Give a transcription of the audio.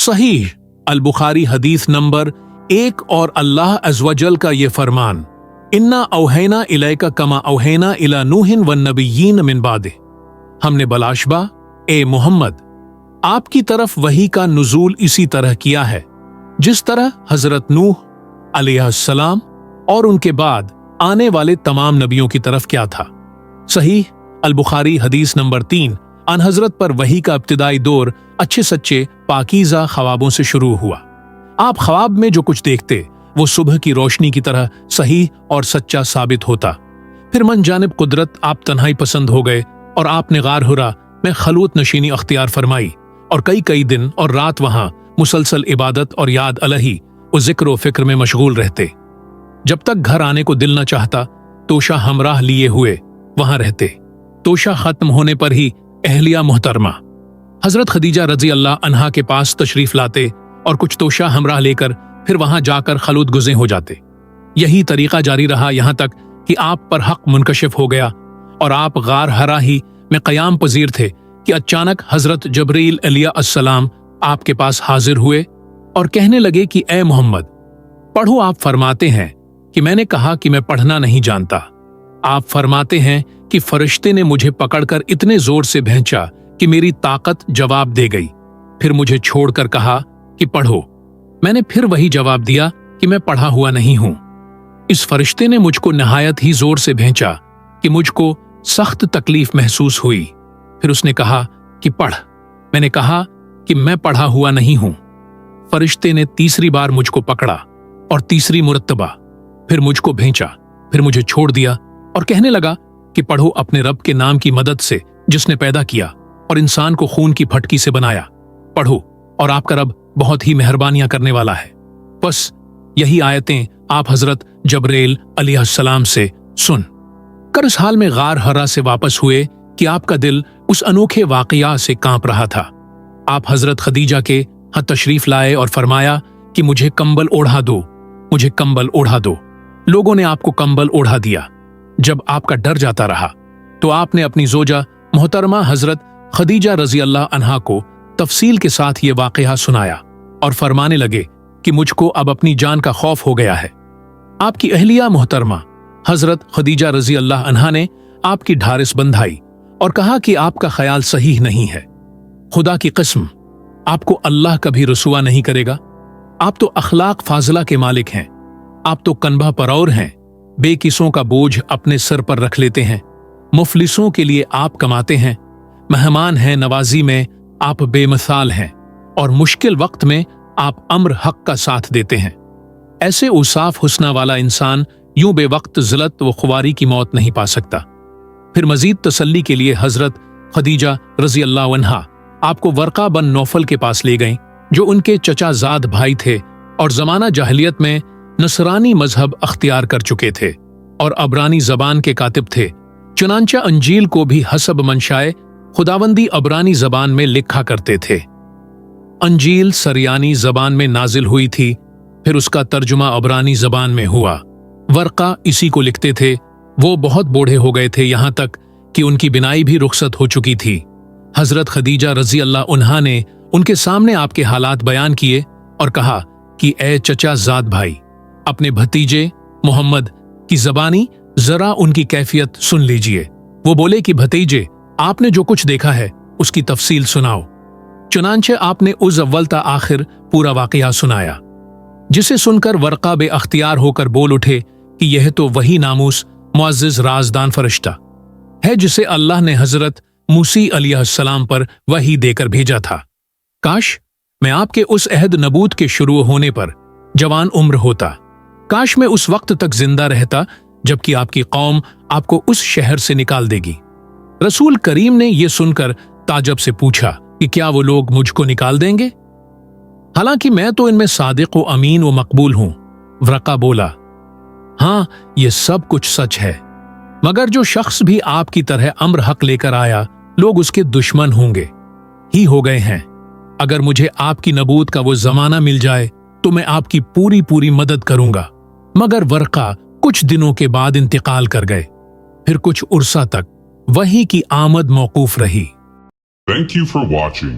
सहीह अल बुखारी हदीस नंबर 1। और अल्लाह अज़्वजल का ये फरमान, इन्ना औहैना इलैका कमा औहैना इला नूहिन वन नबिय्यीन मिन बादे, हमने बलाशबा ए मोहम्मद आपकी तरफ वही का नुज़ूल इसी तरह किया है जिस तरह हजरत नूह अलैहिस्सलाम और उनके बाद आने वाले तमाम नबियों की तरफ क्या था। सहीह अल बुखारी हदीस नंबर 3। अन हजरत पर वही का इब्तिदाई दौर अच्छे सच्चे पाकीज़ा ख्वाबों से शुरू हुआ। आप ख्वाब में जो कुछ देखते वो सुबह की रोशनी की तरह सही और सच्चा साबित होता। फिर मन जानिब कुदरत आप तन्हाई पसंद हो गए और आपने गार हुरा में खलूत नशीनी अख्तियार फरमाई और कई कई दिन और रात वहां मुसलसल इबादत और याद अलही और जिक्र व फिक्र में मशगूल रहते। जब तक घर आने को दिल न चाहता तोशा हमराह लिए हुए वहां रहते। तोशा खत्म होने पर ही अहलिया मोहतरमा हजरत खदीजा रजी अल्लाह अन्हा के पास तशरीफ लाते और कुछ तोशा हमराह लेकर फिर वहां जाकर खलूत गुज़े हो जाते। यही तरीका जारी रहा यहां तक कि आप पर हक मुनकशिफ हो गया और आप गार हरा ही में क़याम पजीर थे कि अचानक हजरत जबरील अलैहिस्सलाम आपके पास हाजिर हुए और कहने लगे कि ए मोहम्मद पढ़ो। आप फरमाते हैं कि मैंने कहा कि मैं पढ़ना नहीं जानता। आप फरमाते हैं कि फरिश्ते ने मुझे पकड़कर इतने जोर से भैंचा कि मेरी ताकत जवाब दे गई। फिर मुझे छोड़कर कहा कि पढ़ो। मैंने फिर वही जवाब दिया कि मैं पढ़ा हुआ नहीं हूं। इस फरिश्ते ने मुझको नहायत ही जोर से भैंचा कि मुझको सख्त तकलीफ महसूस हुई। फिर उसने कहा कि पढ़। मैंने कहा कि मैं पढ़ा हुआ नहीं हूं। फरिश्ते ने तीसरी बार मुझको पकड़ा और तीसरी मुरतबा फिर मुझको भैंचा, फिर मुझे छोड़ दिया और कहने लगा कि पढ़ो अपने रब के नाम की मदद से जिसने पैदा किया और इंसान को खून की फटकी से बनाया। पढ़ो और आपका रब बहुत ही मेहरबानियां करने वाला है। बस यही आयतें आप हजरत जबरील अलैहिस्सलाम से सुन कर इस हाल में गार हरा से वापस हुए कि आपका दिल उस अनोखे वाकया से कांप रहा था। आप हजरत खदीजा के यहाँ तशरीफ लाए और फरमाया कि मुझे कंबल ओढ़ा दो, मुझे कंबल ओढ़ा दो। लोगों ने आपको कंबल ओढ़ा दिया। जब आपका डर जाता रहा तो आपने अपनी जोजा मोहतरमा हजरत खदीजा रजी अल्लाह अन्हा को तफसील के साथ ये वाकया सुनाया और फरमाने लगे कि मुझको अब अपनी जान का खौफ हो गया है। आपकी अहलिया मोहतरमा हजरत खदीजा रजी अल्लाह अन्हा ने आपकी ढारिस बंधाई और कहा कि आपका ख्याल सही नहीं है। खुदा की कसम आपको अल्लाह कभी रसुआ नहीं करेगा। आप तो अखलाक फाजला के मालिक हैं। आप तो कन्बा परौर हैं। बेकिसों का बोझ अपने सर पर रख लेते हैं। मुफलिसों के लिए आप कमाते हैं। मेहमान हैं नवाजी में आप बेमिसाल हैं और मुश्किल वक्त में आप अम्र हक का साथ देते हैं। ऐसे उसाफ हुस्ना वाला इंसान यूं बेवक्त जिलत व खुवारी की मौत नहीं पा सकता। फिर मजीद तसल्ली के लिए हजरत खदीजा रजी अल्लाह अन्हा आपको वर्का बन नौफल के पास ले गईं, जो उनके चचाजाद भाई थे और जमाना जाहिलियत में नसरानी मजहब अख्तियार कर चुके थे और अबरानी जबान के कातिब थे। चुनांचा अंजील को भी हसब मंशाए खुदावंदी अबरानी जबान में लिखा करते थे। अंजील सरयानी जबान में नाजिल हुई थी, फिर उसका तर्जुमा अबरानी जबान में हुआ। वर्का इसी को लिखते थे। वो बहुत बूढ़े हो गए थे, यहां तक कि उनकी बिनाई भी रुखसत हो चुकी थी। हजरत खदीजा रजी अल्लाह उन्हा ने उनके सामने आपके हालात बयान किए और कहा कि ए चचा जाद भाई, अपने भतीजे मोहम्मद की जबानी जरा उनकी कैफियत सुन लीजिए। वो बोले कि भतीजे, आपने जो कुछ देखा है उसकी तफसील सुनाओ। चुनांचे आपने उस अव्वल ता आखिर पूरा वाकया सुनाया, जिसे सुनकर वर्का बे अख्तियार होकर बोल उठे कि यह तो वही नामूस मुअज़्ज़िज़ राज़दान फरिश्ता है जिसे अल्लाह ने हजरत मूसी अलैहिस्सलाम पर वही देकर भेजा था। काश मैं आपके उस अहद नबूत के शुरू होने पर जवान उम्र होता। काश मैं उस वक्त तक जिंदा रहता जबकि आपकी कौम आपको उस शहर से निकाल देगी। रसूल करीम ने यह सुनकर ताजब से पूछा कि क्या वो लोग मुझको निकाल देंगे, हालांकि मैं तो इनमें सादिक व अमीन व मकबूल हूं। वर्का बोला, हाँ ये सब कुछ सच है, मगर जो शख्स भी आपकी तरह अम्र हक लेकर आया लोग उसके दुश्मन होंगे ही हो गए हैं। अगर मुझे आपकी नबूत का वो जमाना मिल जाए तो मैं आपकी पूरी पूरी मदद करूंगा। मगर वर्का कुछ दिनों के बाद इंतकाल कर गए। फिर कुछ उर्सा तक वही की आमद मौकूफ रही। Thank you for watching.